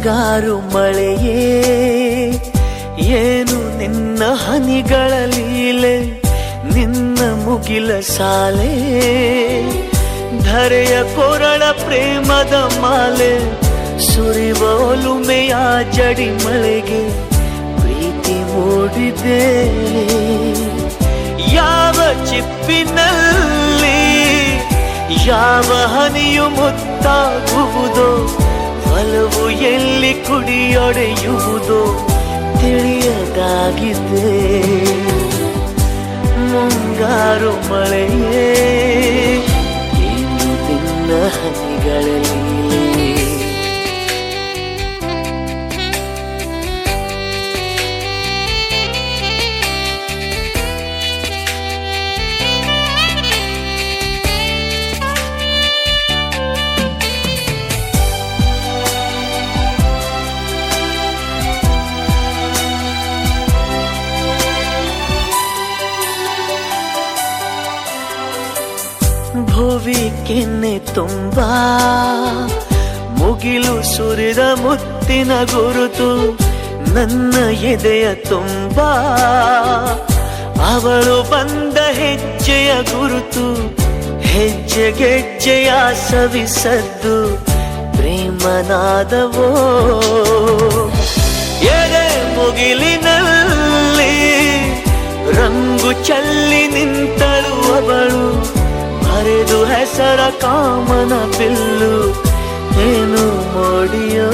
ಮುಂಗಾರು ಮಳೆಯೇ ಏನು ನಿನ್ನ ಹನಿಗಳ ಲೀಲೆ, ನಿನ್ನ ಮುಗಿಲ ಸಾಲೆ ಧರೆಯ ಕೊರಳ ಪ್ರೇಮದ ಮಾಲೆ, ಸುರಿವ ಒಲುಮೆಯ ಜಡಿ ಮಳೆಗೆ ಪ್ರೀತಿ ಮೂಡಿದೆ. ಯಾವ ಚಿಪ್ಪಿನಲ್ಲಿ ಯಾವ ಹನಿಯು ಮುತ್ತಾಗುವುದೋ, ಒಲವು ಎಲ್ಲಿ ಕುಡಿಯೊಡೆಯುವುದೋ ತಿಳಿಯದಾಗಿದೆ. ಮುಂಗಾರು ಮಳೆಯೇ ಏನು ನಿನ್ನ ಹನಿಗಳಲ್ಲಿ. ಭುವಿ ಕೆನ್ನೆ ತುಂಬಾ ಮುಗಿಲು ಸುರಿದ ಮುತ್ತಿನ ಗುರುತು, ನನ್ನ ಎದೆಯ ತುಂಬಾ ಅವಳು ಬಂದ ಹೆಜ್ಜೆಯ ಗುರುತು. ಹೆಜ್ಜೆಗೆಜ್ಜೆಯ ಸವಿಸದ್ದು ಪ್ರೇಮನಾದವೋ, ಎದೆ ಮುಗಿಲಿನಲ್ಲಿ ರಂಗು ಚಲ್ಲಿ ನಿಂತಳು ಅವಳು, ಹರಿದು ಹೆಸರ ಕಾಮನ ಬಿಲ್ಲು ಏನು ಮೋಡಿಯೋ.